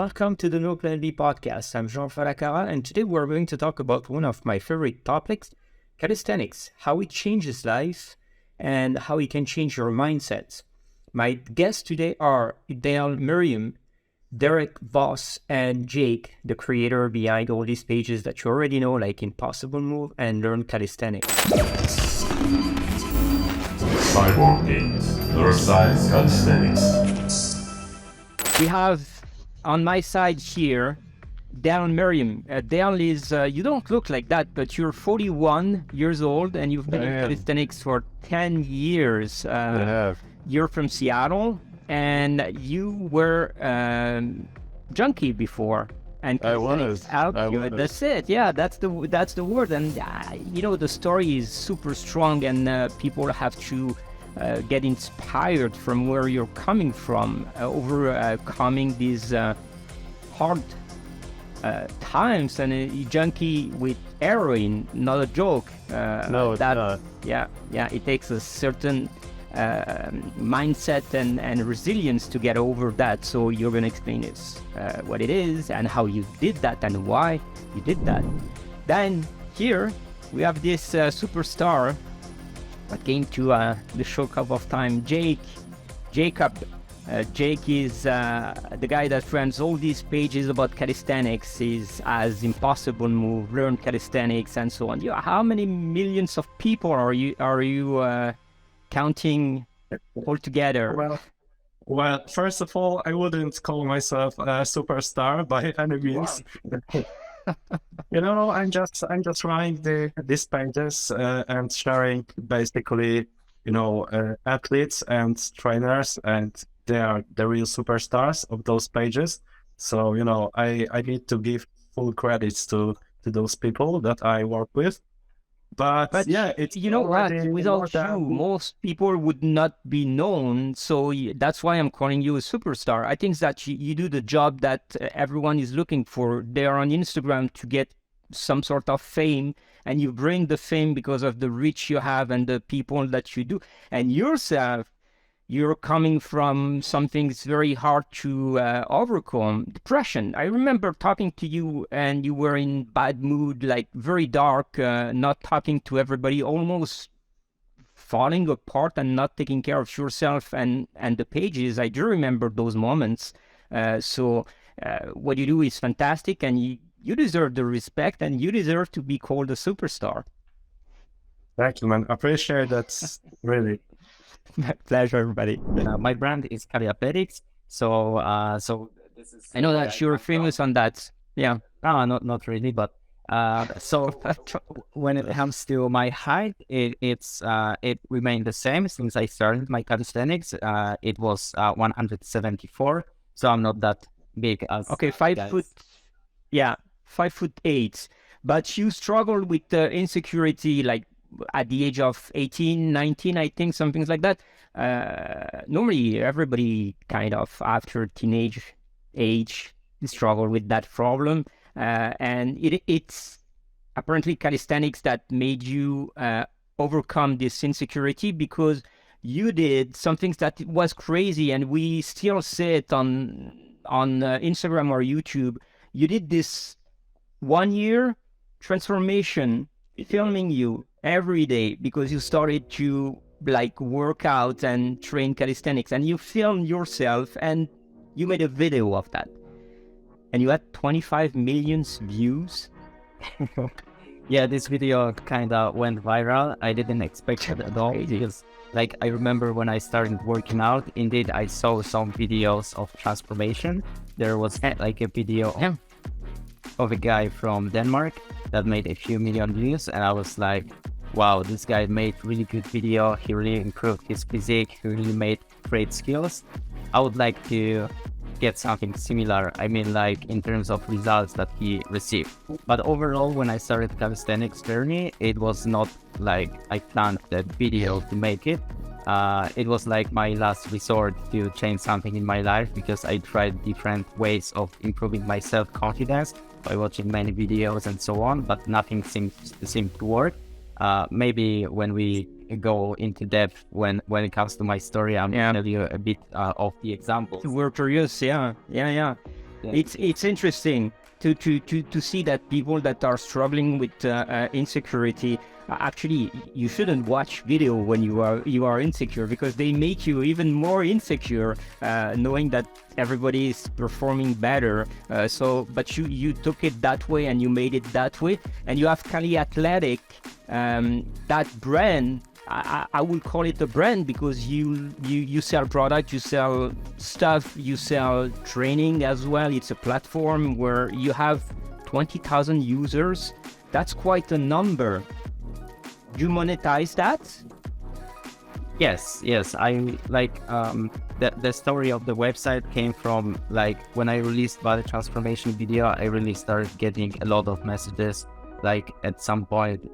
welcome to the No Plan B podcast. I'm Jean Fallacara, and today we're going to talk about one of my favorite topics, calisthenics, how it changes life, and how it can change your mindset. My guests today are Dale Merriam, Darek Wos and Jack, the creator behind all these pages that you already know, like Impossible Move and Learn Calisthenics. Cyborggainz, neuroscience calisthenics. We have on my side here Dale Merriam. Dale is, you don't look like that, but you're 41 years old and you've been in calisthenics for 10 years. You're from Seattle and you were junkie before. And I was. That's it. Yeah, that's the word. And the story is super strong, and people have to get inspired from where you're coming from, overcoming these hard times. And a junkie with heroin, not a joke. No, it's not. Yeah, it takes a certain mindset and resilience to get over that. So you're going to explain this, what it is and how you did that and why you did that. Then here we have this superstar that came to the show a couple of times, Jacob. Jake is the guy that runs all these pages about calisthenics. Is as Impossible Move, Learn Calisthenics, and so on. How many millions of people are you counting all together? Well, first of all, I wouldn't call myself a superstar by any means. I'm just running these pages and sharing basically, athletes and trainers, and they are the real superstars of those pages. So, I need to give full credits to those people that I work with. But yeah, it's without you, most people would not be known. So that's why I'm calling you a superstar. I think that you do the job that everyone is looking for. They are on Instagram to get some sort of fame, and you bring the fame because of the reach you have and the people that you do. And yourself, you're coming from something that's very hard to overcome, depression. I remember talking to you and you were in bad mood, like very dark, not talking to everybody, almost falling apart and not taking care of yourself and the pages. I do remember those moments. So what you do is fantastic, and you deserve the respect, and you deserve to be called a superstar. Thank you, man. I appreciate that, really. My pleasure, everybody. My brand is Calisthenics, so this is. I know that you're famous on that. Yeah. No, not really, but so when it comes to my height, it remained the same since I started my calisthenics. It was 174, so I'm not that big as. Okay, 5'8". Yeah, 5'8". But you struggled with insecurity, like at the age of 18, 19, I think, some things like that. Normally, everybody kind of after teenage age struggle with that problem. And it's apparently calisthenics that made you overcome this insecurity, because you did some things that was crazy, and we still see it on Instagram or YouTube. You did this 1 year transformation, filming you every day because you started to work out and train calisthenics, and you filmed yourself and you made a video of that, and you had 25 million views. Yeah, this video kind of went viral. I didn't expect it at all, because I remember when I started working out, indeed I saw some videos of transformation. There was a video of a guy from Denmark that made a few million views, and I was like, wow, this guy made really good video. He really improved his physique. He really made great skills. I would like to get something similar. I mean, in terms of results that he received. But overall, when I started calisthenics journey, it was not like I planned that video to make it. It was like my last resort to change something in my life, because I tried different ways of improving my self-confidence by watching many videos and so on, but nothing seemed to work. Maybe when we go into depth, when it comes to my story, I'm gonna tell you a bit of the examples. We're curious, yeah. It's interesting to see that people that are struggling with insecurity, actually you shouldn't watch video when you are insecure, because they make you even more insecure, knowing that everybody is performing better. But you took it that way and you made it that way, and you have Cali Athletic, that brand. I would call it a brand because you sell product, you sell stuff, you sell training as well. It's a platform where you have 20,000 users. That's quite a number. Do you monetize that? Yes. I like the story of the website came from like when I released body transformation video. I really started getting a lot of messages. Like at some point,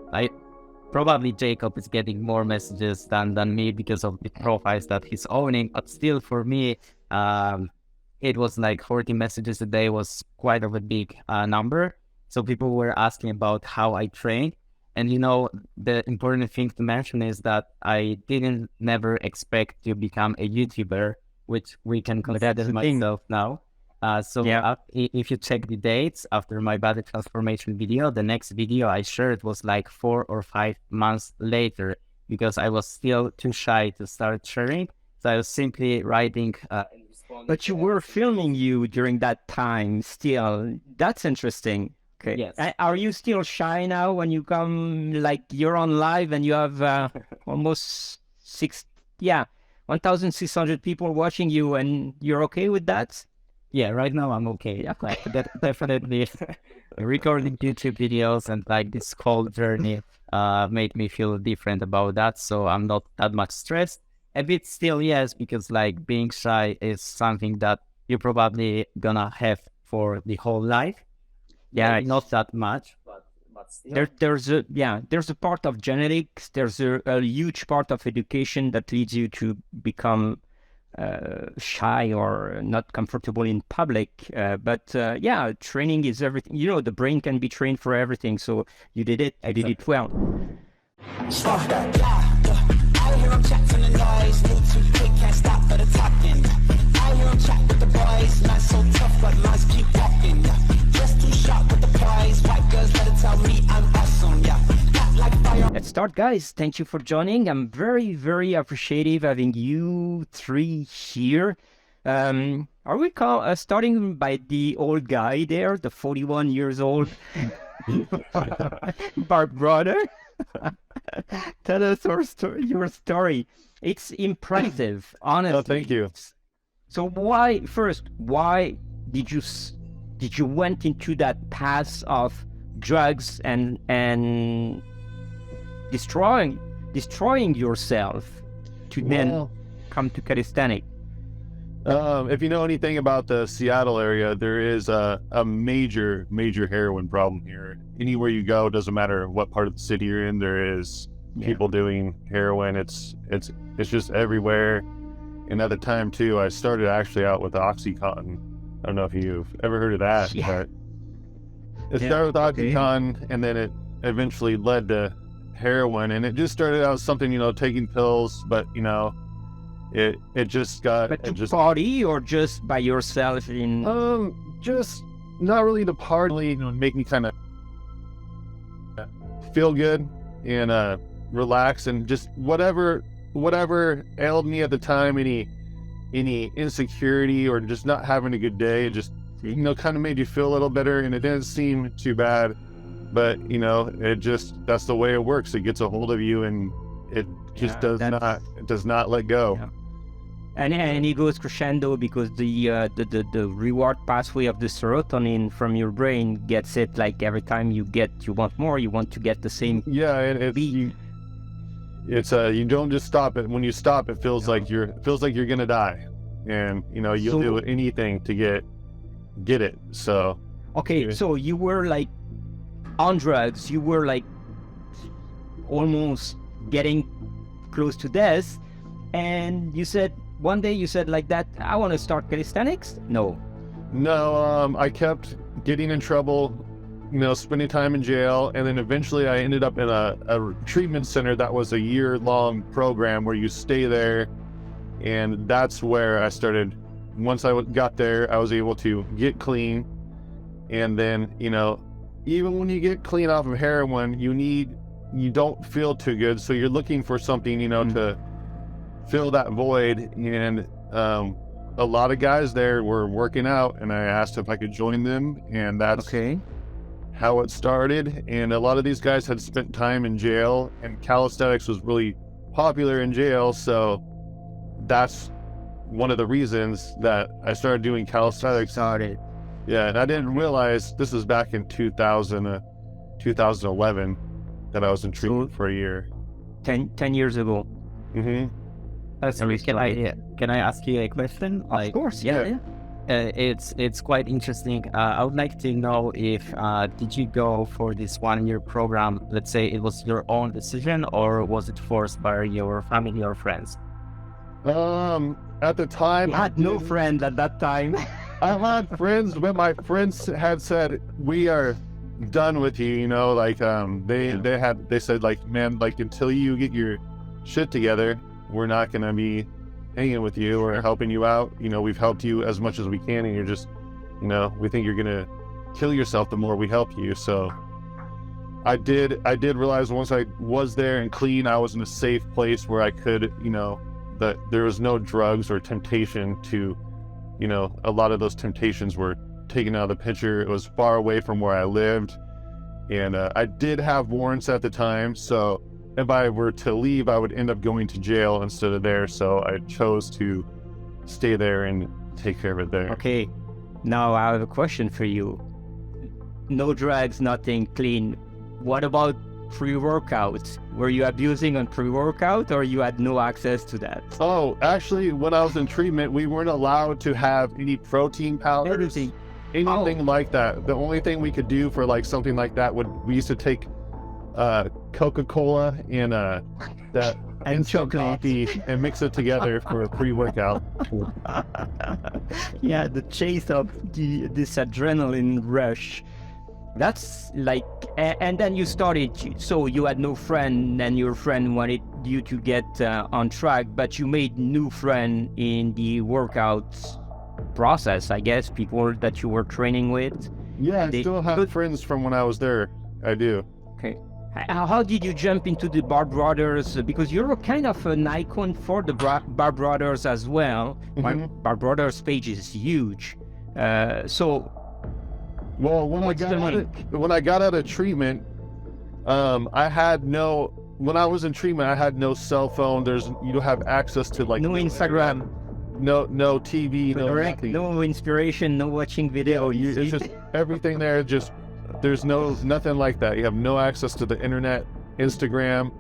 probably Jacob is getting more messages than me because of the profiles that he's owning. But still, for me, it was like 40 messages a day was quite of a big number. So people were asking about how I train. And the important thing to mention is that I didn't never expect to become a YouTuber, which we can consider myself now. If you check the dates after my body transformation video, the next video I shared was like 4 or 5 months later, because I was still too shy to start sharing. So I was simply writing. But you were filming you during that time still. That's interesting. Okay. Yes. Are you still shy now when you come, like you're on live and you have almost 1,600 people watching you, and you're okay with that? Yeah, right now I'm okay. Definitely recording YouTube videos and like this whole journey made me feel different about that. So I'm not that much stressed. A bit still, yes, because like being shy is something that you're probably gonna have for the whole life. Yeah, not that much, but still. There's a part of genetics. There's a huge part of education that leads you to become shy or not comfortable in public, but training is everything. The brain can be trained for everything, so you did it. I did it well. I hear 'em chat from the noise, move too quick, can't stop for the talking. I hear 'em chat with the boys, not so tough, but minds keep walking. Just too sharp with the prize, white girls better tell me I'm awesome. Like fire. Let's start, guys. Thank you for joining. I'm very, very appreciative having you three here. Are we starting by the old guy there, the 41 years old brother? Tell us your story. It's impressive, honestly. Oh, thank you. So why did you went into that path of drugs and destroying yourself to then come to calisthenics? If you know anything about the Seattle area, there is a major heroin problem here. Anywhere you go, doesn't matter what part of the city you're in, there is people doing heroin. It's just everywhere. And at the time too, I started actually out with OxyContin. I don't know if you've ever heard of that, but it started with OxyContin, and then it eventually led to heroin. And it just started out something, taking pills, but it just got. But to party or just by yourself in? Just not really to party. Make me kind of feel good and relax, and just whatever ailed me at the time, any insecurity or just not having a good day, it just kind of made you feel a little better, and it didn't seem too bad, but it just, that's the way it works. It gets a hold of you, and it just does not let go. Yeah. And it goes crescendo because the reward pathway of the serotonin from your brain gets it, like every time you want more, you want to get the same. Yeah, and you don't just stop it. When you stop, it feels like you're gonna die, and you'll do anything to get it. So so you were like on drugs, you were like almost getting close to death, and one day you said like that, I want to start calisthenics. No, I kept getting in trouble, spending time in jail, and then eventually I ended up in a treatment center that was a year-long program where you stay there, and that's where I started once I got there, I was able to get clean. And then, you know, even when you get clean off of heroin, you don't feel too good. So you're looking for something, you know, to fill that void. And a lot of guys there were working out, and I asked if I could join them, and that's how it started. And a lot of these guys had spent time in jail, and calisthenics was really popular in jail. So that's one of the reasons that I started doing calisthenics. Yeah, and I didn't realize this was back in 2011 that I was in treatment for a year. 10 years ago. Can I ask you a question? Of course, yeah. It's quite interesting. I would like to know if did you go for this 1-year program? Let's say it was your own decision, or was it forced by your family or friends? At the time, I had no friend at that time. I had friends, but my friends had said, we are done with you, you know, like they said, like, man, like, until you get your shit together, we're not gonna be hanging with you or helping you out. You know, we've helped you as much as we can, and you're just, you know, we think you're gonna kill yourself the more we help you. So I did realize once I was there and clean, I was in a safe place where I could, you know, that there was no drugs or temptation to, you know, a lot of those temptations were taken out of the picture. It was far away from where I lived, and I did have warrants at the time, so if I were to leave, I would end up going to jail instead of there. So I chose to stay there and take care of it there. Okay, now I have a question for you. No drugs, nothing, clean. What about pre-workout? Were you abusing on pre-workout, or you had no access to that? Oh, actually, when I was in treatment, we weren't allowed to have any protein powders, anything like that. The only thing we could do for like something like that we used to take Coca-Cola and that and chocolate coffee and mix it together for a pre-workout. Yeah, the chase of this adrenaline rush. That's like, and then you started, so you had no friend, and your friend wanted you to get on track, but you made new friend in the workout process, I guess, people that you were training with. Yeah, I still have friends from when I was there. I do. Okay. How did you jump into the Bar Brothers? Because you're kind of an icon for the Bar Brothers as well. My Bar Brothers page is huge. Well, when I got out of treatment, when I was in treatment, I had no cell phone. You don't have access to like no Instagram, no TV, no inspiration, no watching video. It's just everything there. There's nothing like that. You have no access to the internet, Instagram.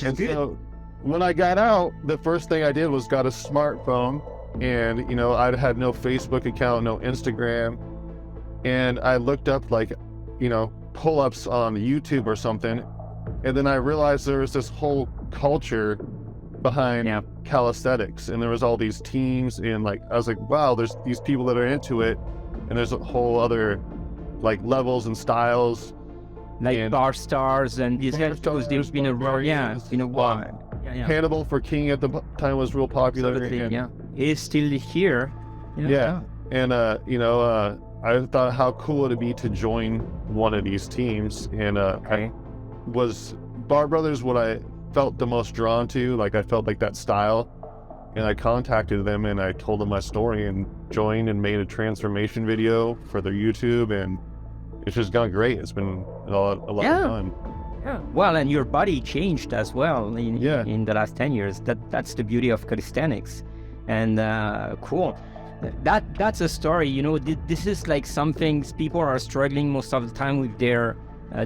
And so when I got out, the first thing I did was got a smartphone, and, you know, I had no Facebook account, no Instagram. And I looked up, like, you know, pull-ups on YouTube or something. And then I realized there was this whole culture behind calisthenics. And there was all these teams, and like, I was like, wow, there's these people that are into it. And there's a whole other like levels and styles. Like bar stars and these guys, there's been a it's been a while. Hannibal for King at the time was real popular. He's still here. And you know, I thought how cool it'd be to join one of these teams, and I was Bar Brothers what I felt the most drawn to. Like, I felt like that style, and I contacted them and I told them my story and joined and made a transformation video for their YouTube, and it's just gone great. It's been a lot of fun. Yeah. Well, and your body changed as well in the last 10 years. That's the beauty of calisthenics. And cool. That's a story, you know. This is like some things people are struggling most of the time with their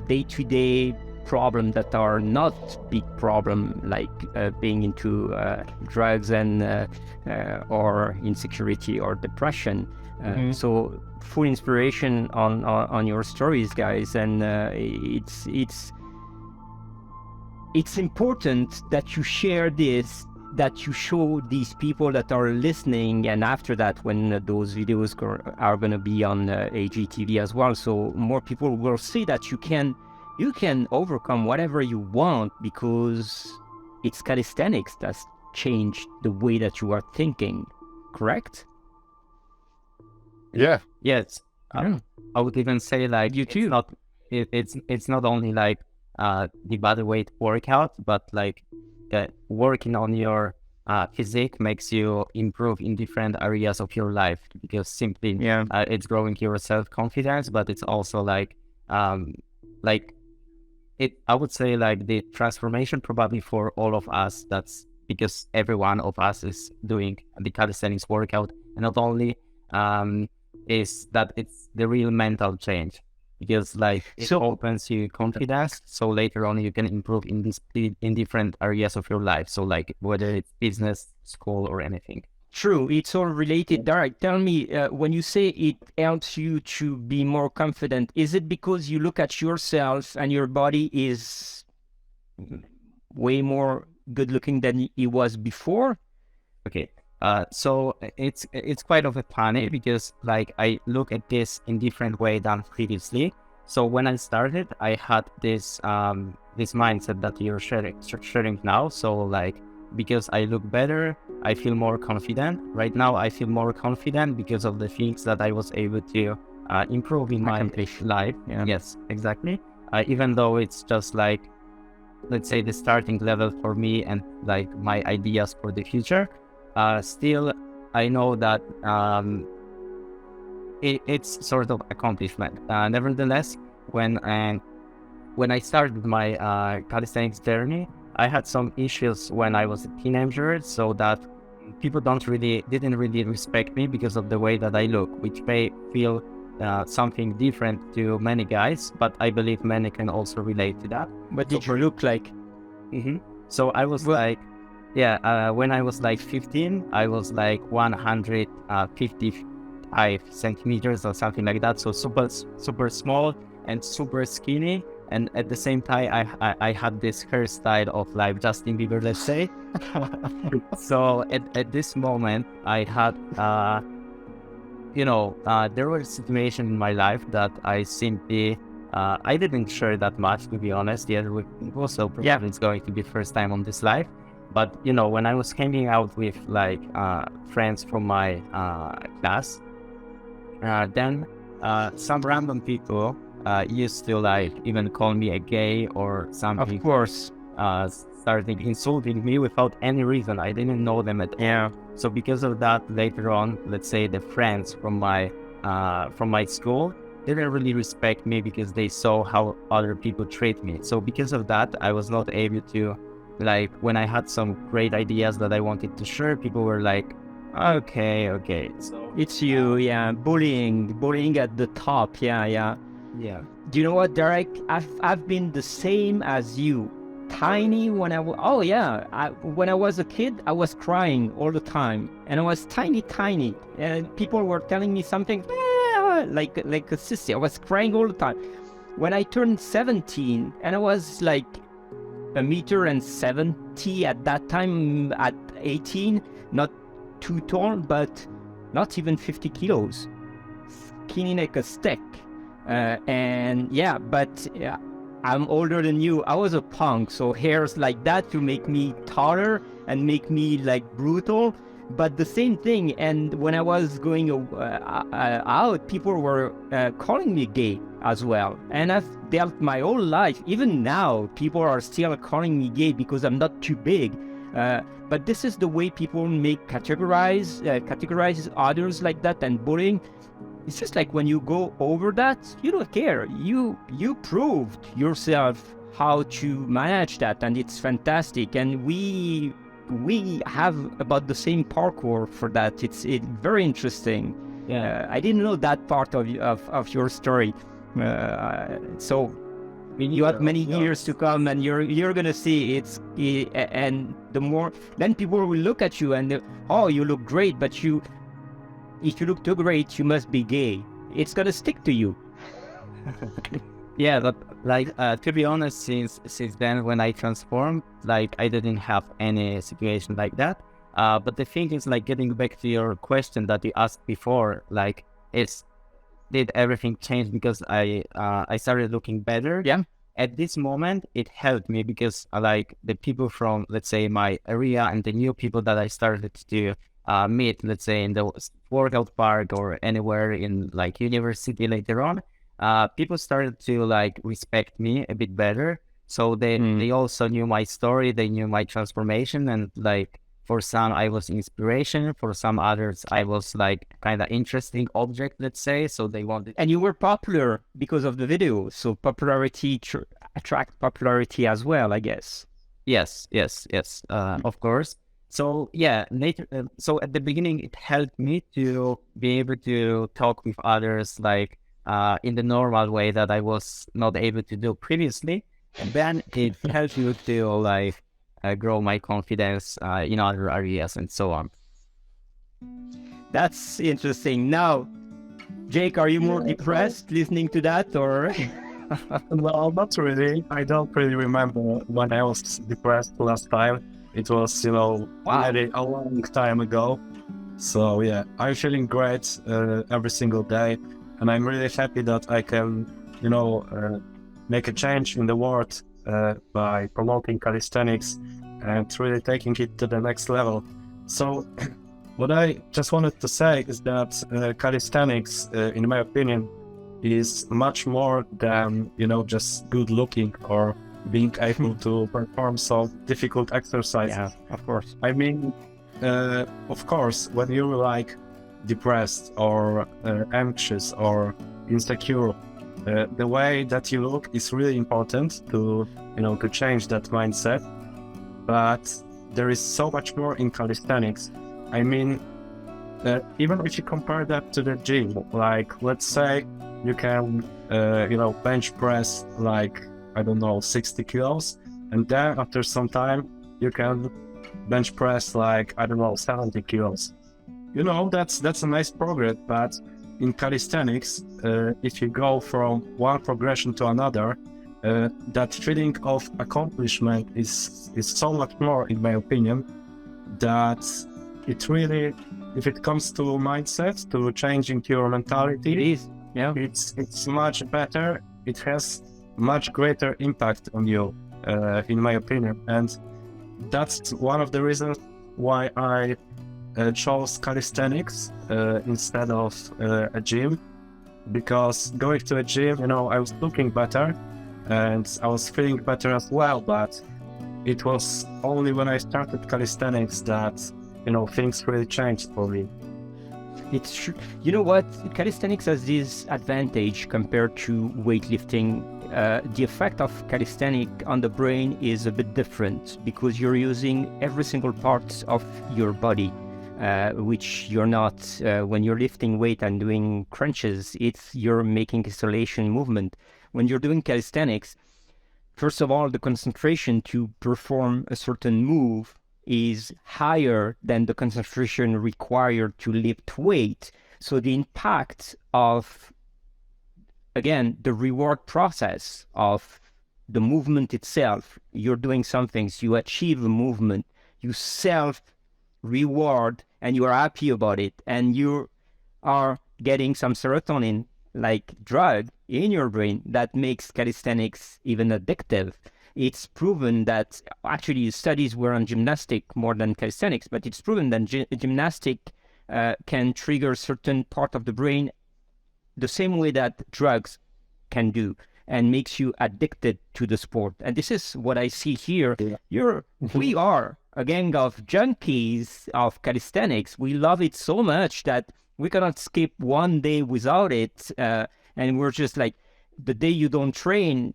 day-to-day problem that are not big problem, like being into drugs and or insecurity or depression. So full inspiration on your stories, guys, and it's important that you share this, that you show these people that are listening, and after that, when those videos are going to be on AGTV as well, so more people will see that you can overcome whatever you want, because it's calisthenics that's changed the way that you are thinking, correct? Yeah. Yes, Yeah. I would even say like You too. it's not only like the body weight workout, but like working on your physique makes you improve in different areas of your life, because simply Yeah. it's growing your self-confidence, but it's also like it, I would say like the transformation probably for all of us, that's because every one of us is doing the calisthenics workout, and not only is that it's the real mental change, because like it So- opens you confidence, so later on you can improve in in different areas of your life, so like whether it's business, school, or anything. True, it's all related. Darek, tell me, when you say it helps you to be more confident, is it because you look at yourself and your body is way more good looking than it was before? Okay. So it's quite of a funny, because like I look at this in different way than previously. So when I started, I had this this mindset that you're sharing now. So like, because I look better, I feel more confident. Right now, I feel more confident because of the things that I was able to improve in my Accomplish. life. Yeah. Yes, exactly. Even though it's just like, let's say, the starting level for me and like my ideas for the future, still I know that it's sort of accomplishment. Nevertheless, when I started my calisthenics journey, I had some issues when I was a teenager, so that people didn't really respect me because of the way that I look, which may feel something different to many guys, but I believe many can also relate to that. What did you look like? So I was like, when I was like 15, I was like 155 centimeters or something like that. So super small and super skinny. And at the same time, I had this hairstyle of like Justin Bieber, let's say. So at this moment, I had, there were situations in my life that I simply, I didn't share that much, to be honest. Yeah, it was so probably it's going to be first time on this live. But, when I was hanging out with like friends from my class, then some random people used to like even call me a gay or something. Of course. Starting insulting me without any reason. I didn't know them at all. Yeah. So because of that, later on, let's say the friends from my school didn't really respect me because they saw how other people treat me. So because of that, I was not able to, like, when I had some great ideas that I wanted to share, people were like, okay. So It's you, bullying at the top, yeah. yeah. Do you know what, Derek? I've been the same as you. Tiny when when I was a kid, I was crying all the time, and I was tiny, and people were telling me something like a sissy. I was crying all the time. When I turned 17, and I was like 1.70 meters at that time. At 18, not too tall, but not even 50 kilos, skinny like a stick. I'm older than you. I was a punk, so hairs like that to make me taller and make me like brutal. But the same thing. And when I was going out, people were calling me gay as well. And I've dealt my whole life. Even now, people are still calling me gay because I'm not too big. But this is the way people categorize others like that, and bullying. It's just like when you go over that, you don't care. You proved yourself how to manage that, and it's fantastic. And we have about the same parkour for that. It's very interesting. Yeah. I didn't know that part of your story. So you have many years to come, and you're gonna see and the more then people will look at you and you look great, but if you look too great, you must be gay. It's gonna stick to you. Yeah, but like to be honest, since then when I transformed, like I didn't have any situation like that. But the thing is, like, getting back to your question that you asked before, like, did everything change because I started looking better? Yeah. At this moment, it helped me because like the people from, let's say, my area and the new people that I started to meet, let's say in the workout park or anywhere in like university later on, people started to like respect me a bit better. So they also knew my story, they knew my transformation, and like for some I was inspiration, for some others I was like kind of interesting object, let's say. So they wanted. And you were popular because of the video, so popularity attract popularity as well, I guess. Yes, of course. So yeah, later, so at the beginning, it helped me to be able to talk with others like in the normal way that I was not able to do previously. And then it helped me to like grow my confidence in other areas and so on. That's interesting. Now, Jake, are you more depressed listening to that, or? Well, not really. I don't really remember when I was depressed last time. It was, already a long time ago. So yeah, I'm feeling great every single day, and I'm really happy that I can, make a change in the world by promoting calisthenics and really taking it to the next level. So what I just wanted to say is that calisthenics, in my opinion, is much more than, just good looking or being able to perform some difficult exercises. Yeah, of course. I mean, of course, when you're like depressed or anxious or insecure, the way that you look is really important to change that mindset. But there is so much more in calisthenics. I mean, even if you compare that to the gym, like let's say you can, bench press like, 60 kilos, and then after some time you can bench press like 70 kilos. That's a nice progress. But in calisthenics, if you go from one progression to another, that feeling of accomplishment is so much more, in my opinion, that it really, if it comes to mindset, to changing your mentality, It is. Yeah. it's much better. It has much greater impact on you, in my opinion, and that's one of the reasons why I chose calisthenics instead of a gym. Because going to a gym, I was looking better and I was feeling better as well, but it was only when I started calisthenics that things really changed for me. It's true. You know what? Calisthenics has this advantage compared to weightlifting. The effect of calisthenic on the brain is a bit different because you're using every single part of your body, which you're not when you're lifting weight and doing crunches. You're making isolation movement. When you're doing calisthenics, first of all, the concentration to perform a certain move is higher than the concentration required to lift weight. So the impact of, again, the reward process of the movement itself, you're doing something, so you achieve a movement, you self-reward, and you are happy about it, and you are getting some serotonin, like drug, in your brain that makes calisthenics even addictive. It's proven that, actually studies were on gymnastic more than calisthenics, but it's proven that gymnastic can trigger certain part of the brain the same way that drugs can do, and makes you addicted to the sport. And this is what I see here. We are a gang of junkies of calisthenics. We love it so much that we cannot skip one day without it. And we're just like, the day you don't train,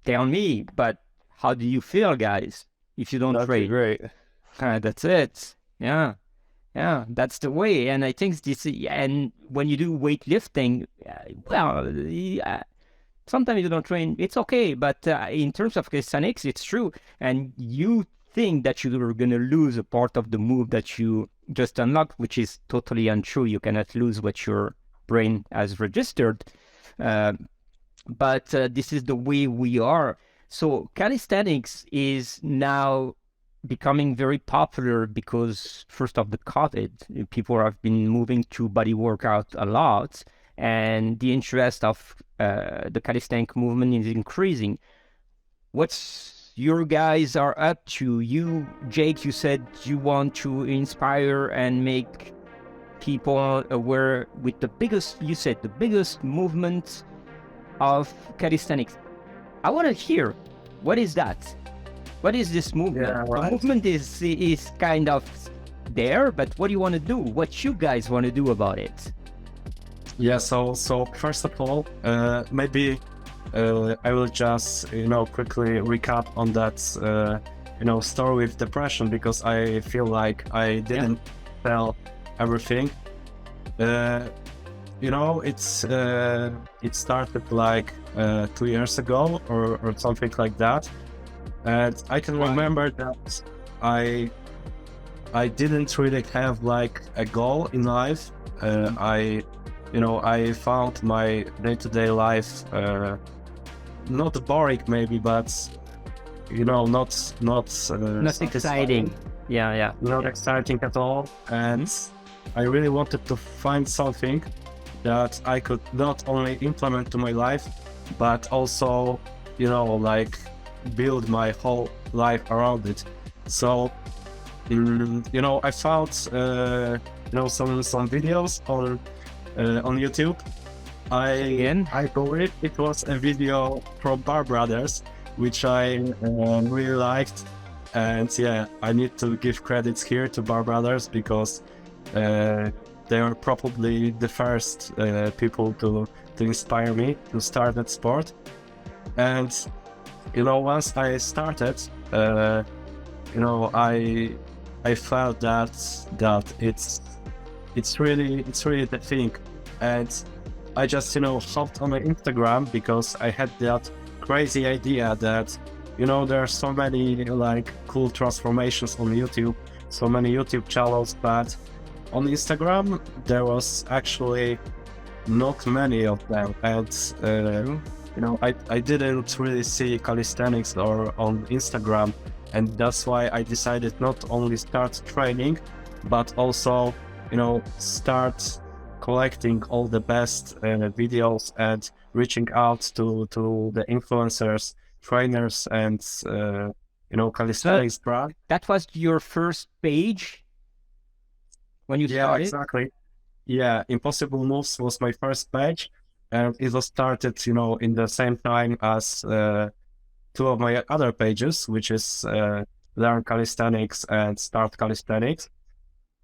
tell me, but how do you feel, guys, if you don't train? Great. That's it. Yeah, that's the way. And I think this, and when you do weightlifting, sometimes you don't train, it's okay. But in terms of calisthenics, it's true. And you think that you're going to lose a part of the move that you just unlocked, which is totally untrue. You cannot lose what your brain has registered. But this is the way we are. So calisthenics is now becoming very popular because, first of the COVID, people have been moving to body workout a lot, and the interest of the calisthenic movement is increasing. What's your guys are up to. You, Jake, you said you want to inspire and make people aware with the biggest, you said, the biggest movement of calisthenics. I want to hear, what is that? What is this movement? Yeah, The right. movement is kind of there, but what do you want to do? What you guys want to do about it? Yeah, so first of all, maybe I will just quickly recap on that story with depression, because I feel like I didn't tell everything. It started like 2 years ago or something like that, and I can remember that I didn't really have like a goal in life. I found my day-to-day life not boring maybe, but not Not exciting. Yeah. not exciting at all. And I really wanted to find something that I could not only implement to my life, but also build my whole life around it. So I found some videos on YouTube. I believe it was a video from Bar Brothers, which I really liked, and yeah, I need to give credits here to Bar Brothers, because they are probably the first people to inspire me to start that sport. And once I started, I felt that it's really the thing. And I just hopped on my Instagram, because I had that crazy idea that there are so many like cool transformations on YouTube, so many YouTube channels, but on Instagram there was actually not many of them. And I didn't really see calisthenics or on Instagram, and that's why I decided not only start training, but also start collecting all the best videos and reaching out to the influencers, trainers, and calisthenics brand. That was your first page when you Yeah, started? exactly. Yeah, Impossible Moves was my first page, and it was started in the same time as two of my other pages, which is Learn Calisthenics and Start Calisthenics.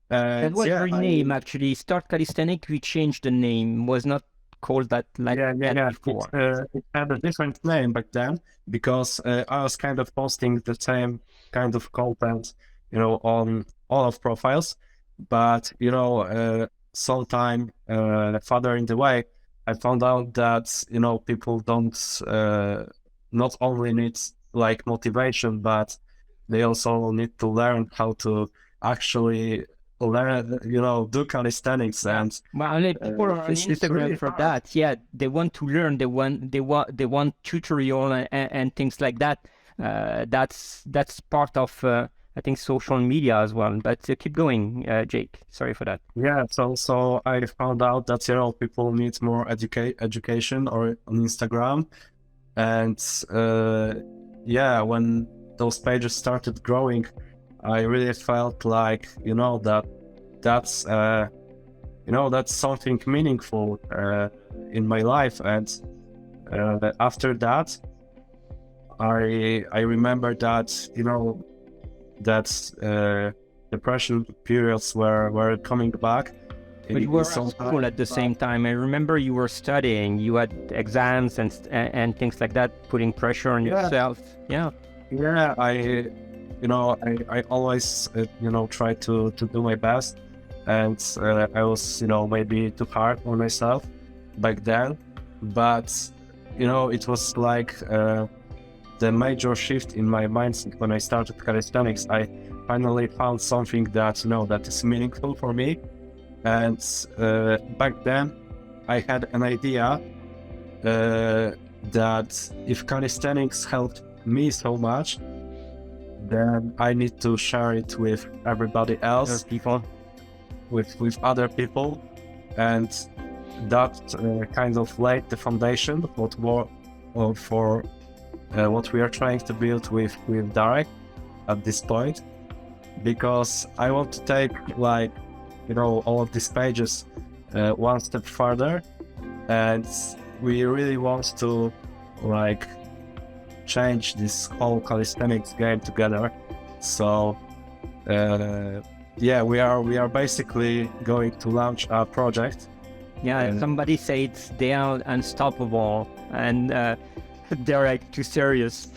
That was your name, actually. Start Calisthenic, we changed the name. Was not called that like that before. It had a different name back then, because I was kind of posting the same kind of content, on all of profiles. But sometime further in the way, I found out that people don't not only need like motivation, but they also need to learn how to actually do calisthenics. And Well, people are on it's Instagram really for hard. that. Yeah, they want to learn. They want tutorial and things like that. That's part of I think social media as well. But keep going, Jake. Sorry for that. Yeah, so I found out that people need more education or on Instagram, and when those pages started growing, I really felt like that's something meaningful in my life. And after that, I remember that depression periods were coming back. But you were at school at the same time. I remember you were studying. You had exams and things like that, putting pressure on yourself. Yeah. Yeah, I always try to do my best, and I was maybe too hard on myself back then. But it was like the major shift in my mindset when I started calisthenics. I finally found something that that is meaningful for me. And back then I had an idea that if calisthenics helped me so much, then I need to share it with everybody else, People. with other people. And that kind of laid the foundation for what we are trying to build with Darek at this point, because I want to take like, all of these pages one step further, and we really want to like change this whole calisthenics game together. So we are basically going to launch a project. Yeah, somebody said they are unstoppable, and Darek too serious.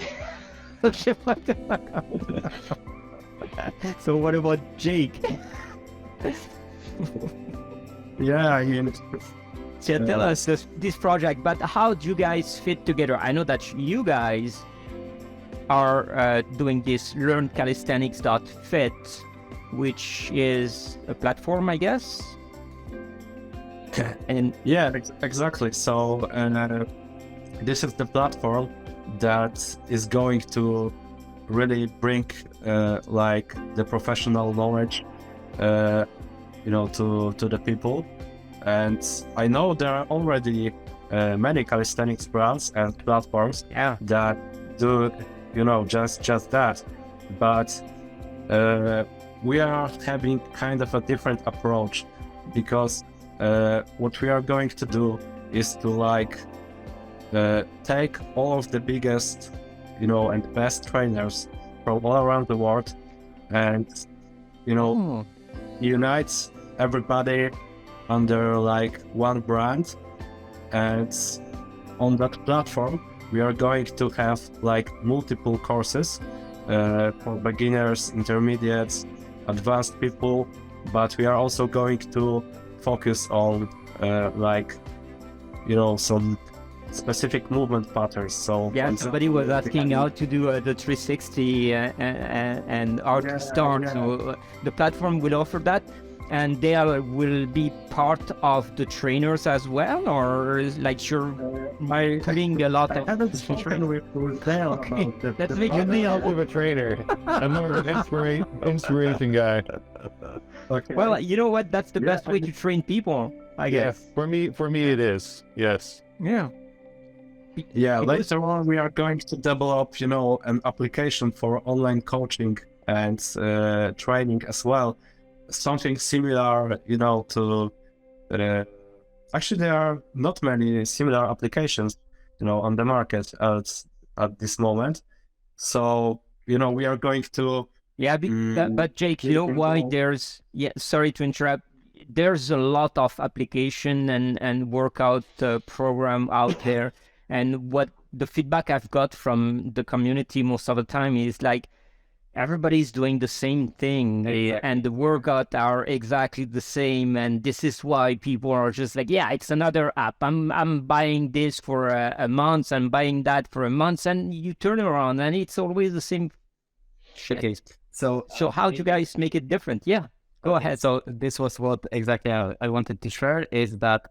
So what about Jake? So tell us this project, but how do you guys fit together? I know that you guys are doing this learncalisthenics.fit, which is a platform, I guess. And exactly. So this is the platform that is going to really bring like the professional knowledge to the people. And I know there are already many calisthenics brands and platforms that do just that, but we are having kind of a different approach, because what we are going to do is to like take all of the biggest and best trainers from all around the world and unite everybody under like one brand. And on that platform we are going to have like multiple courses for beginners, intermediates, advanced people, but we are also going to focus on some specific movement patterns. So somebody was asking how to do the 360 and how to start. So the platform will offer that, and they will be part of the trainers as well, or is like you're putting a lot of. I haven't spoken with Dale about that. Let's make I'm not of a trainer. I'm more of an inspiration guy. Okay. Well, you know what? That's the best way to train people, I guess. For me it is. Yes. Yeah. Later on we are going to develop, an application for online coaching and training as well. Something similar, to actually there are not many similar applications, on the market at this moment. So, we are going to but Jake, you know why there's sorry to interrupt. There's a lot of application and workout program out there. And what the feedback I've got from the community most of the time is like everybody's doing the same thing, and the workout are exactly the same. And this is why people are just like, it's another app. I'm buying this for a month, I'm buying that for a month, and you turn around and it's always the same shit. Okay. So how do you guys make it different? Yeah, go ahead. So this was what exactly I wanted to share, is that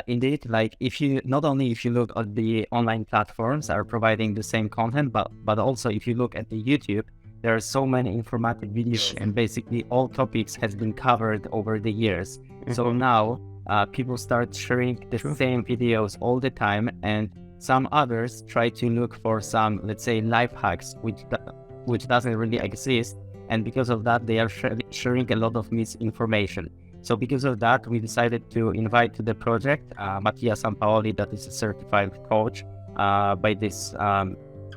indeed, like if you look at the online platforms are providing the same content, but also if you look at the YouTube, there are so many informative videos, and basically all topics has been covered over the years. So now people start sharing the same videos all the time, and some others try to look for some, let's say, life hacks, which doesn't really exist. And because of that, they are sharing a lot of misinformation. So because of that, we decided to invite to the project Mattia Sampaoli, that is a certified coach by this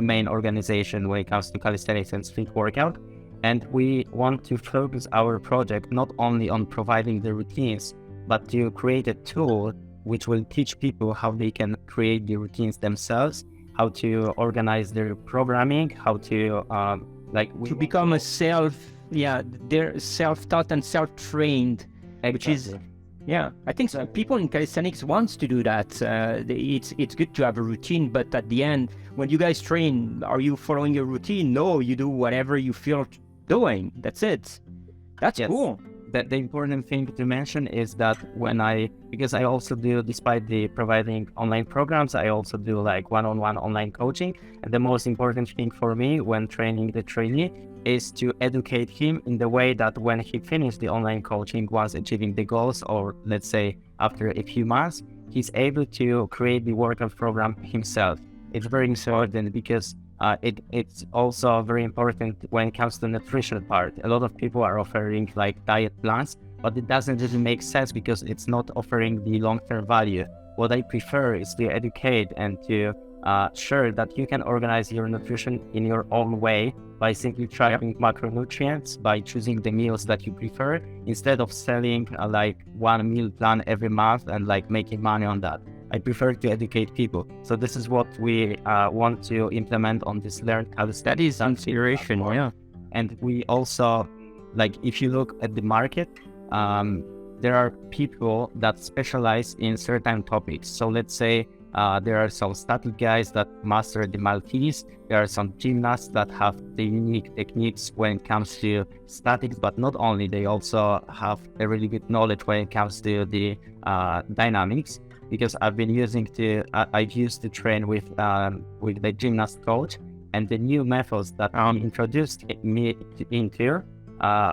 main organization when it comes to calisthenics and street workout. And we want to focus our project not only on providing the routines, but to create a tool which will teach people how they can create the routines themselves, how to organize their programming, how to to become they're self-taught and self-trained. Which is, I think so. People in calisthenics wants to do that. It's good to have a routine, but at the end, when you guys train, are you following a routine? No, you do whatever you feel doing. That's it. That's cool. The important thing to mention is that because I also do, despite the providing online programs, I also do like one-on-one online coaching. And the most important thing for me when training the trainee is to educate him in the way that when he finishes the online coaching, once achieving the goals, or let's say after a few months, he's able to create the workout program himself. It's very important because It's also very important when it comes to the nutrition part. A lot of people are offering like diet plans, but it doesn't really make sense because it's not offering the long-term value. What I prefer is to educate and to share that you can organize your nutrition in your own way by simply tracking macronutrients, by choosing the meals that you prefer, instead of selling like one meal plan every month and like making money on that. I prefer to educate people. So this is what we want to implement on this Learn Calisthenics. That is inspiration, yeah. And we also, like, if you look at the market, there are people that specialize in certain topics. So let's say there are some static guys that master the Maltese. There are some gymnasts that have the unique techniques when it comes to statics, but not only, they also have a really good knowledge when it comes to the dynamics. Because I've used to train with the gymnast coach, and the new methods that he introduced me into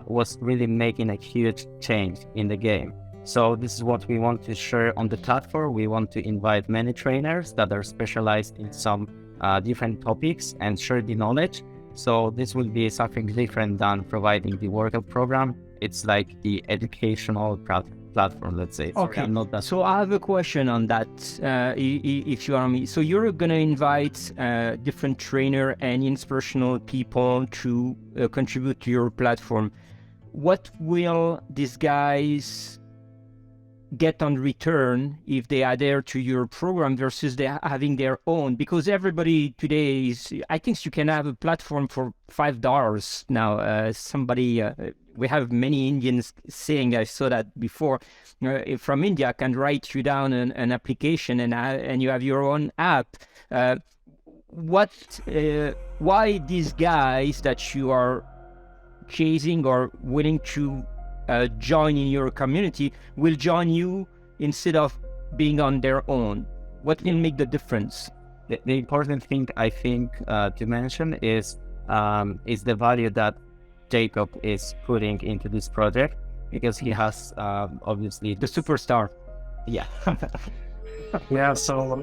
was really making a huge change in the game. So this is what we want to share on the platform. We want to invite many trainers that are specialized in some different topics and share the knowledge. So this will be something different than providing the workout program. It's like the educational platform, let's say. Okay. Sorry, so I have a question on that, if you allow me. So you're going to invite different trainer and inspirational people to contribute to your platform. What will these guys get on return if they adhere to your program versus they having their own? Because everybody today is, I think you can have a platform for $5 now. We have many Indians saying, I saw that before, from India can write you down an application and you have your own app. Why these guys that you are chasing or willing to join in your community will join you instead of being on their own? What will make the difference? The important thing I think to mention is the value that Jacob is putting into this project, because he has obviously the superstar. Yeah. Yeah, so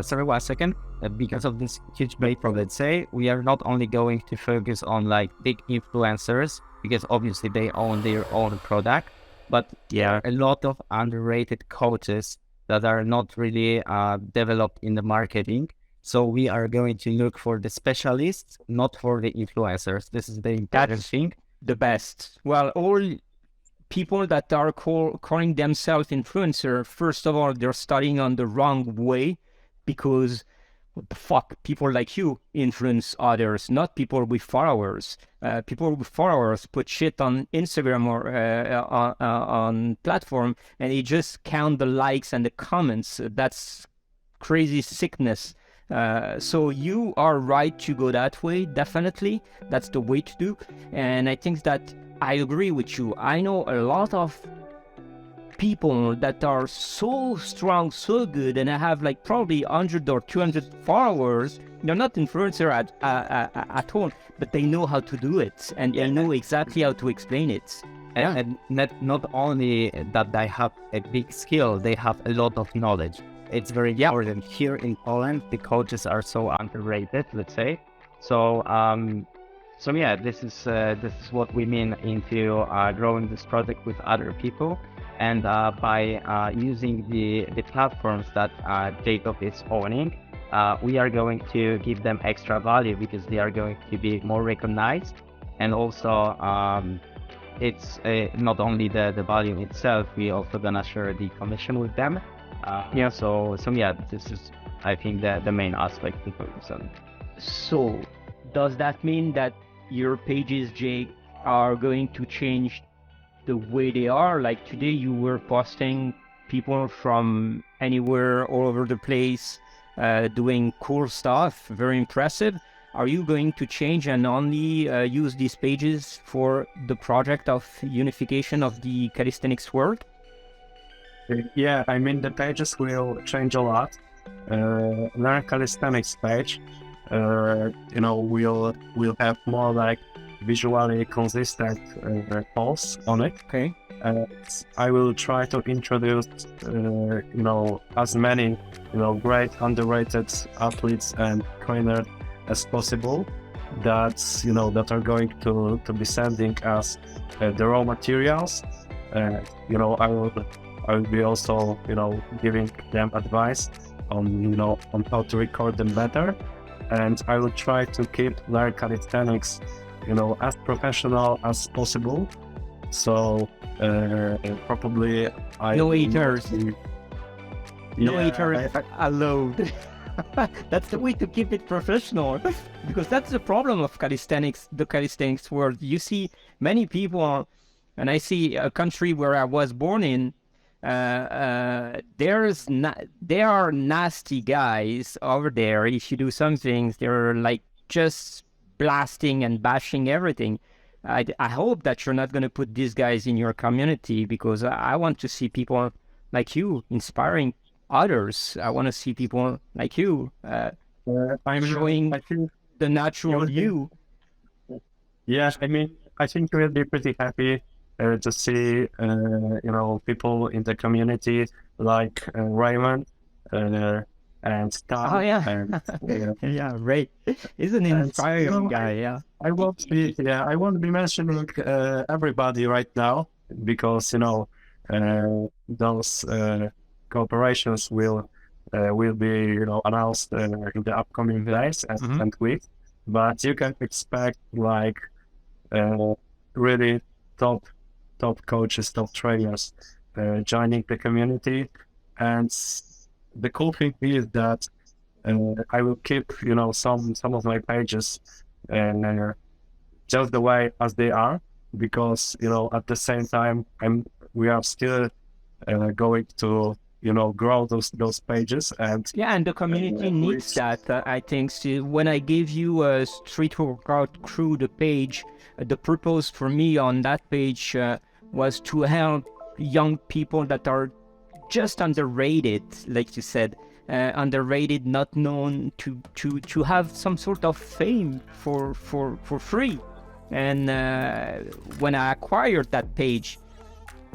sorry, 1 second. Because of this huge platform, let's say, we are not only going to focus on like big influencers, because obviously they own their own product, but there are a lot of underrated coaches that are not really developed in the marketing. So we are going to look for the specialists, not for the influencers. This is the important thing. The best. Well, all people that are calling themselves influencer, first of all, they're studying on the wrong way, because what the fuck, people like you influence others, not people with followers. People with followers put shit on Instagram or on platform, and they just count the likes and the comments. That's crazy sickness. So you are right to go that way, definitely. That's the way to do. And I think that I agree with you. I know a lot of people that are so strong, so good, and I have like probably 100 or 200 followers. They're not influencer at all, but they know how to do it, and they know exactly how to explain it. And not only that they have a big skill, they have a lot of knowledge. It's very important. Here in Poland, the coaches are so underrated, let's say. So yeah, this is what we mean into growing this project with other people, and by using the platforms that Jacob is owning, we are going to give them extra value, because they are going to be more recognized, and also it's not only the value itself, we also gonna share the commission with them. So yeah, this is, I think, the main aspect to focus on. So does that mean that your pages, Jake, are going to change the way they are? Like today you were posting people from anywhere, all over the place, doing cool stuff, very impressive. Are you going to change and only use these pages for the project of unification of the calisthenics world? Yeah, I mean, the pages will change a lot. Learn Calisthenics page, we'll have more like visually consistent posts on it. Okay. I will try to introduce, as many great underrated athletes and trainers as possible that are going to be sending us the raw materials. I will be also giving them advice on how to record them better, and I will try to keep Learn Calisthenics as professional as possible. So probably No haters. No Yeah, haters allowed. That's the way to keep it professional, because that's the problem of calisthenics, the calisthenics world. You see many people, and I see a country where I was born in, there are nasty guys over there. If you do some things, they're like just blasting and bashing everything. I hope that you're not going to put these guys in your community, because I want to see people like you inspiring others. I want to see people like you showing I think the natural you. Yeah, I think we'll be pretty happy to see, people in the community like Raymond and Tom. Oh yeah, And, yeah, Ray is an and, inspiring guy. Yeah, I won't be mentioning everybody right now, because those cooperations will be announced in the upcoming days and weeks. But you can expect like really top coaches, top trainers joining the community. And the cool thing is that I will keep some of my pages and just the way as they are, because at the same time we are still going to grow those pages. And yeah, and the community needs that. I think so when I gave you a street workout crew the page, the purpose for me on that page was to help young people that are just underrated, like you said, underrated, not known, to have some sort of fame for free. And when I acquired that page,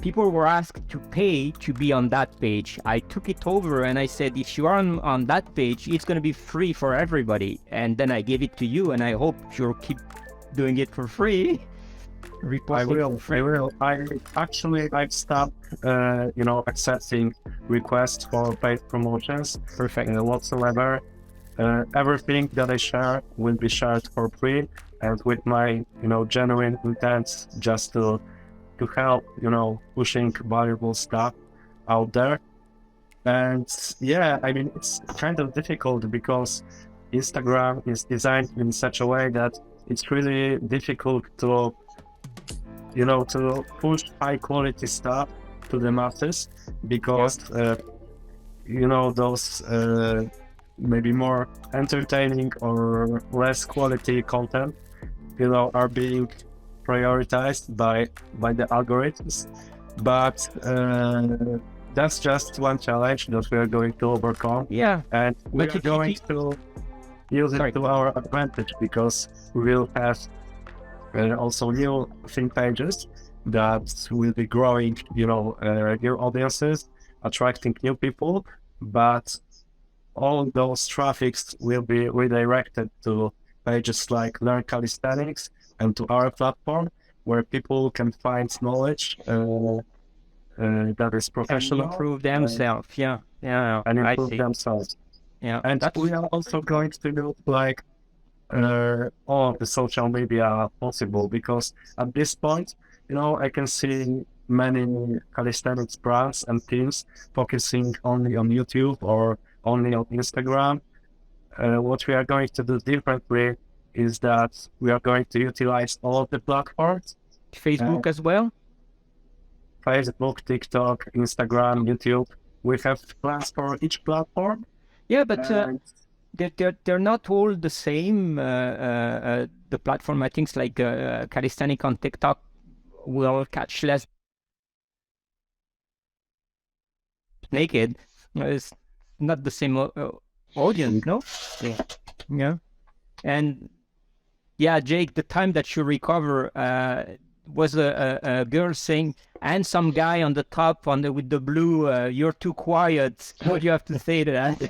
people were asked to pay to be on that page. I took it over and I said, if you are on that page, it's going to be free for everybody. And then I gave it to you, and I hope you'll keep doing it for free. I will. I've stopped, accepting requests for paid promotions. Perfect. Whatsoever. Everything that I share will be shared for free, and with my, genuine intent just to help, pushing valuable stuff out there. And yeah, it's kind of difficult because Instagram is designed in such a way that it's really difficult to push high quality stuff to the masses, because those maybe more entertaining or less quality content are being prioritized by the algorithms. But that's just one challenge that we are going to overcome. Yeah, and we are going to use it to our advantage, because we will have also new theme pages that will be growing, new audiences, attracting new people, but all those traffics will be redirected to pages like Learn Calisthenics and to our platform, where people can find knowledge that is professional. And improve themselves, and improve themselves. Yeah, and we are also going to do like all of the social media possible, because at this point, I can see many calisthenics brands and teams focusing only on YouTube or only on Instagram. What we are going to do differently is that we are going to utilize all of the platforms. Facebook as well? Facebook, TikTok, Instagram, YouTube. We have plans for each platform. Yeah, but they're not all the same. The platform, I think, like Calisthenic on TikTok will catch less naked. It's not the same audience, no? Yeah. And yeah, Jake, the time that you recover, was a girl saying, and some guy on the top with the blue, you're too quiet. What do you have to say to that?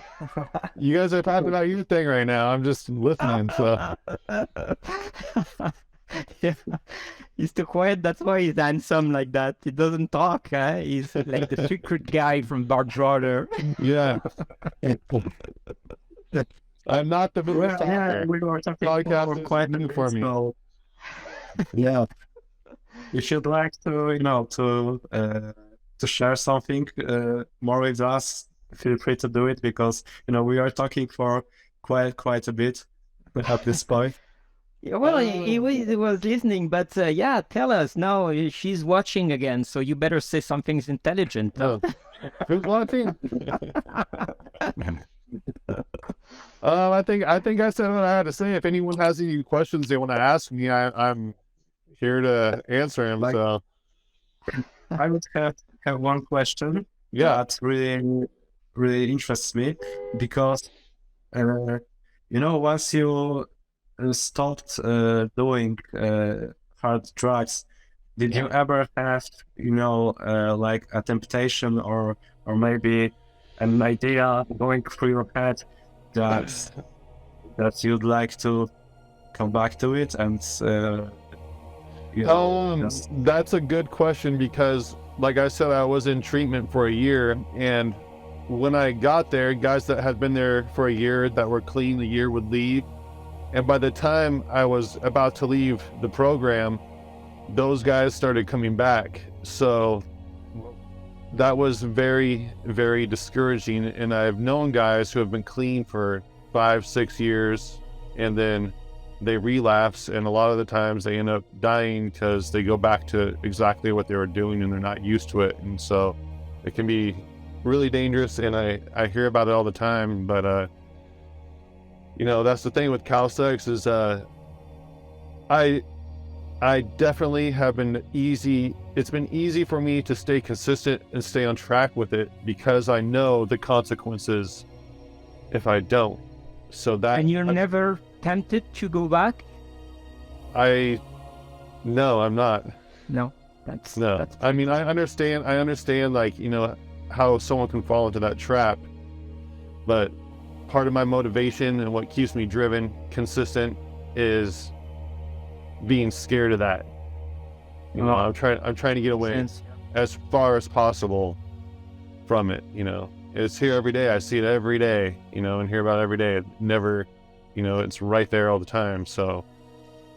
You guys are talking about your thing right now. I'm just listening. So Yeah, he's too quiet. That's why he's handsome like that. He doesn't talk. He's like the secret guy from Bart Roder. yeah, I'm not the Well, yeah, talker. we were talking Podcast for is quite a new bit, for me. so yeah. If you'd like to, to share something more with us, feel free to do it, because we are talking for quite a bit at this point. Yeah, well, he was listening, but yeah, tell us now. She's watching again, so you better say something intelligent. Oh, who's watching? I think I said what I had to say. If anyone has any questions they want to ask me, I'm here to answer them. So I would have one question yeah, that really interests me, because once you stopped doing hard drugs, did you ever have like a temptation or maybe an idea going through your head that you'd like to come back to it and that's a good question, because like I said, I was in treatment for a year, and when I got there, guys that had been there for a year that were clean the year would leave, and by the time I was about to leave the program, those guys started coming back. So that was very, very discouraging. And I've known guys who have been clean for 5-6 years, and then they relapse, and a lot of the times they end up dying because they go back to exactly what they were doing and they're not used to it. And so it can be really dangerous, and I hear about it all the time. But that's the thing with calisthenics is I definitely have been it's been easy for me to stay consistent and stay on track with it, because I know the consequences if I don't. So that. And you're never tempted to go back? No, I'm not. No, No. I mean, I understand like, how someone can fall into that trap, but part of my motivation and what keeps me driven, consistent, is being scared of that. I'm trying to get away as far as possible from it. It's here every day. I see it every day, and hear about it every day. It never, it's right there all the time. So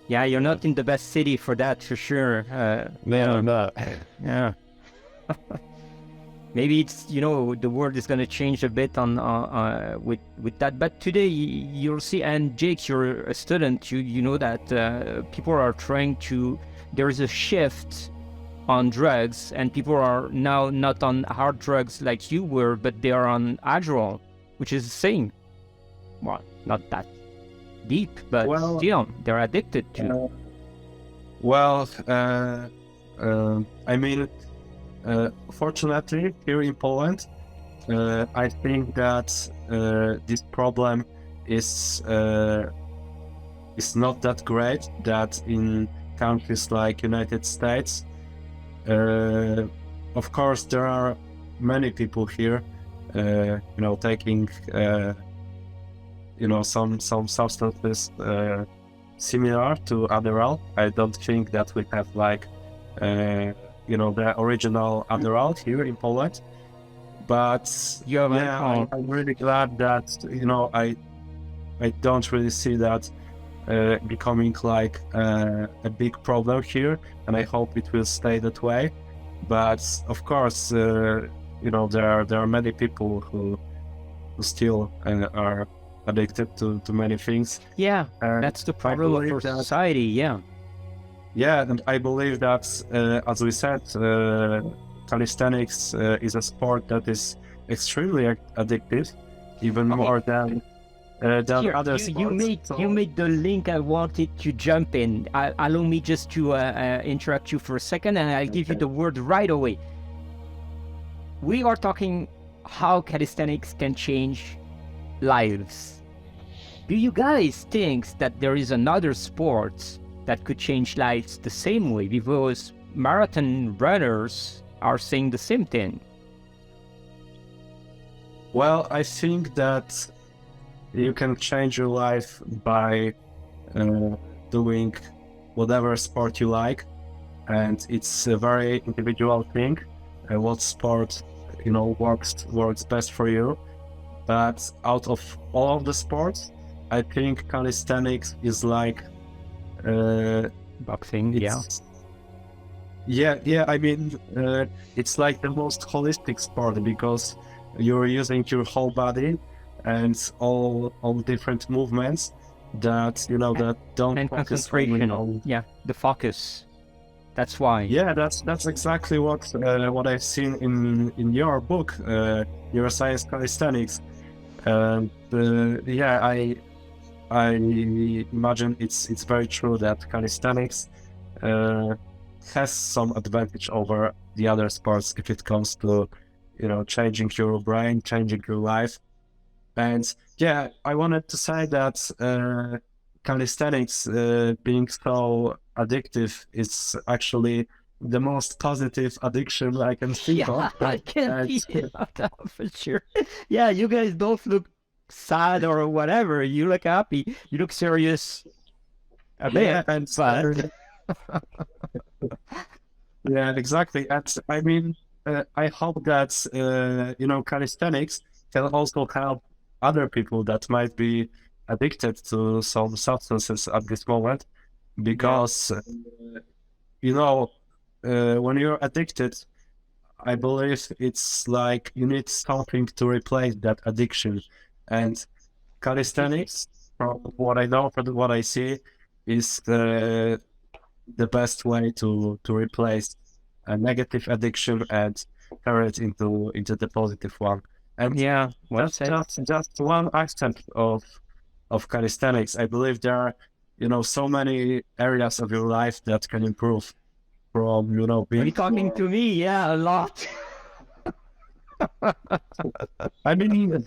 yeah, you're not in the best city for that, for sure. no, I'm not. Yeah. Maybe it's, the world is going to change a bit on with that. But today you'll see, and Jake, you're a student, you know that people are trying to, there is a shift on drugs, and people are now not on hard drugs like you were, but they are on Adderall, which is the same. Well, not that deep, but still, they're addicted to. I mean, fortunately, here in Poland, I think that this problem is not that great. That in countries like United States, of course, there are many people here, taking, some substances similar to Adderall. I don't think that we have like. The original Adderall here in Poland, but I'm really glad that I don't really see that becoming like a big problem here, and I hope it will stay that way. But of course, there are many people who still are addicted to many things. Yeah, that's the problem of our society. Yeah. Yeah, and I believe that, as we said, calisthenics is a sport that is extremely addictive, even more than other sports. You made the link I wanted to jump in. Allow me just to interrupt you for a second, and I'll give you the word right away. We are talking how calisthenics can change lives. Do you guys think that there is another sport that could change lives the same way, because marathon runners are saying the same thing. Well, I think that you can change your life by doing whatever sport you like, and it's a very individual thing. What sport works best for you. But out of all of the sports, I think calisthenics is like Boxing, yeah. I mean, it's like the most holistic sport because you're using your whole body and all different movements that that don't And focus concentration, on. yeah, the focus. That's why. Yeah, that's exactly what I've seen in your book, Neuroscience Calisthenics. I imagine it's very true that calisthenics has some advantage over the other sports if it comes to changing your brain, changing your life. And yeah, I wanted to say that calisthenics being so addictive is actually the most positive addiction I can think Yeah, of. I can see that for sure. Yeah, you guys don't look sad or whatever. You look happy. You look serious. A bit, Yeah, and but yeah, exactly. And I mean, I hope that calisthenics can also help other people that might be addicted to some substances at this moment, because when you're addicted, I believe it's like you need something to replace that addiction, and calisthenics, from what I know, from what I see, is the best way to replace a negative addiction and turn it into the positive one. And yeah, well said. that's just one aspect of calisthenics. I believe there are so many areas of your life that can improve from Are being you talking to me? Yeah, a lot. I mean,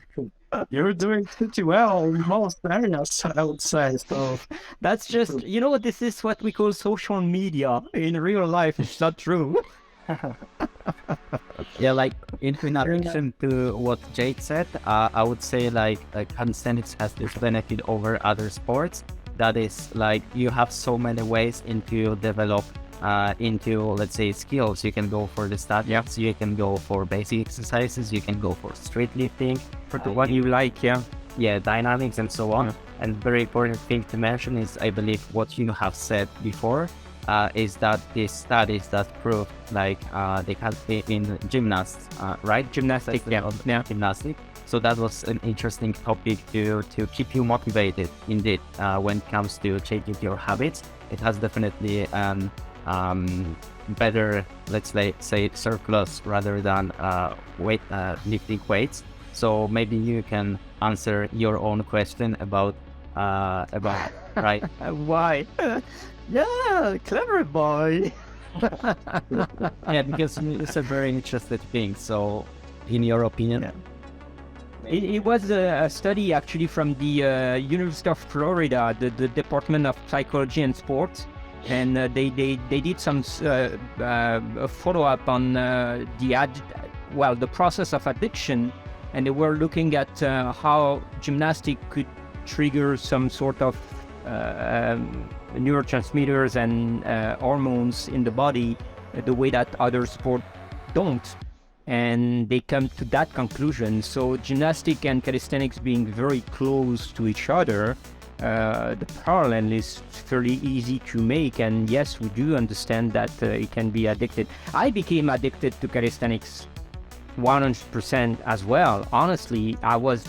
you're doing pretty well in most areas, I would say. So That's just, this is what we call social media. In real life, it's not true. Yeah, like in addition to what Jake said, I would say like calisthenics has this benefit over other sports. That is like you have so many ways into develop into, let's say, skills. You can go for the statics, you can go for basic exercises, you can go for straight lifting, For what you like, yeah. dynamics and so on. And very important thing to mention is, I believe, what you have said before, is that the studies that prove like they can be in gymnasts, right? Gymnastics, yeah. Gymnastics. So that was an interesting topic to keep you motivated, indeed, when it comes to changing your habits. It has definitely better, let's say, surplus rather than lifting weights. So maybe you can answer your own question about right? Why? Yeah, clever boy. Yeah, because it's a very interesting thing. So, in your opinion? Yeah. It was a study actually from the University of Florida, the Department of Psychology and Sports, and they did some follow-up on the process of addiction, and they were looking at how gymnastics could trigger some sort of neurotransmitters and hormones in the body the way that other sports don't. And they come to that conclusion. So gymnastics and calisthenics being very close to each other, the parallel is fairly easy to make. And yes, we do understand that it can be addicted. I became addicted to calisthenics 100% as well. Honestly, I was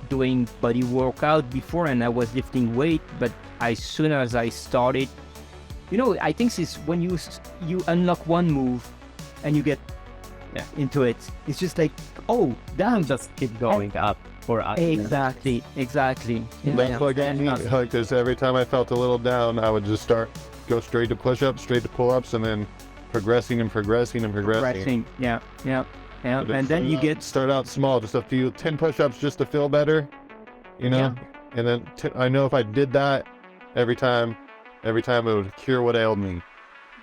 doing body workout before and I was lifting weight, but as soon as I started, I think it's when you unlock one move and you get into it, it's just like, oh damn, Just keep going up for us. exactly. That's like me, because every time I felt a little down, I would just go straight to push-ups, straight to pull-ups, and then progressing. Yeah. But And then you get start out small, just a few 10 push-ups just to feel better, Yeah. and then I know if I did that every time, Every time it would cure what ailed me.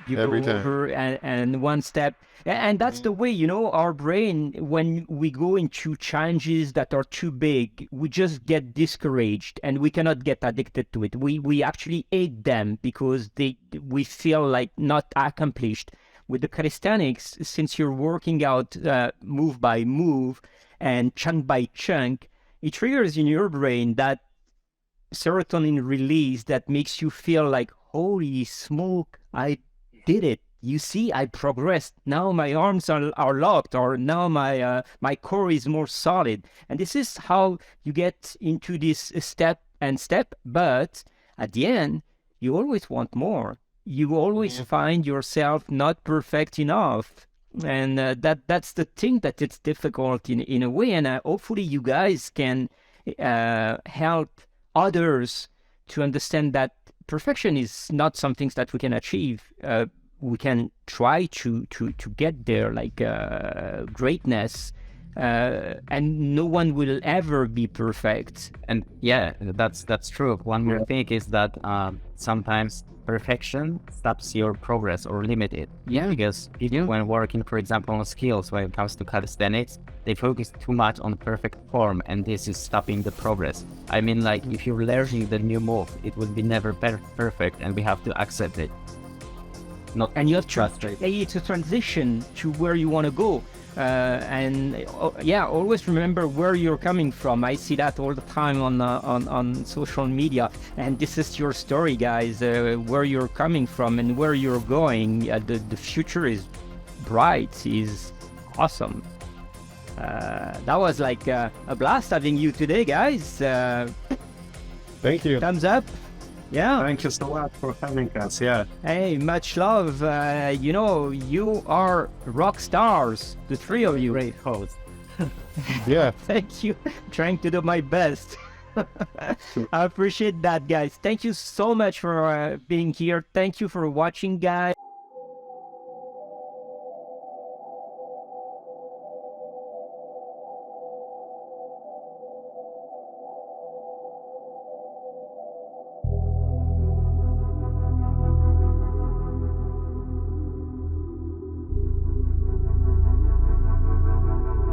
You Every go time. over and one step. And that's the way, you know, our brain, when we go into challenges that are too big, we just get discouraged and we cannot get addicted to it. We actually hate them because we feel like not accomplished. With the calisthenics, since you're working out move by move and chunk by chunk, it triggers in your brain that serotonin release that makes you feel like, holy smoke, I did it. You see, I progressed. Now my arms are locked, or now my core is more solid. And this is how you get into this step. But at the end, you always want more. You always find yourself not perfect enough. And that's the thing that it's difficult in a way. And hopefully you guys can help others to understand that perfection is not something that we can achieve. We can try to get there, like greatness, and no one will ever be perfect. And yeah, that's true. One more thing is that sometimes perfection stops your progress or limit it. Yeah. Because people, when working, for example, on skills, when it comes to calisthenics, they focus too much on perfect form, and this is stopping the progress. I mean, like, if you're learning the new move, it will be never perfect, and we have to accept it. And you have to it's a transition to where you want to go. Always remember where you're coming from. I see that all the time on social media, and this is your story, guys. Where you're coming from and where you're going. The future is bright. Is awesome. That was like a blast having you today, guys. Thank you. Thumbs up. Yeah. Thank you so much for having us. Yeah. Hey, much love. You know, you are rock stars, the three of you. Great host. Yeah. Thank you. Trying to do my best. I appreciate that, guys. Thank you so much for being here. Thank you for watching, guys.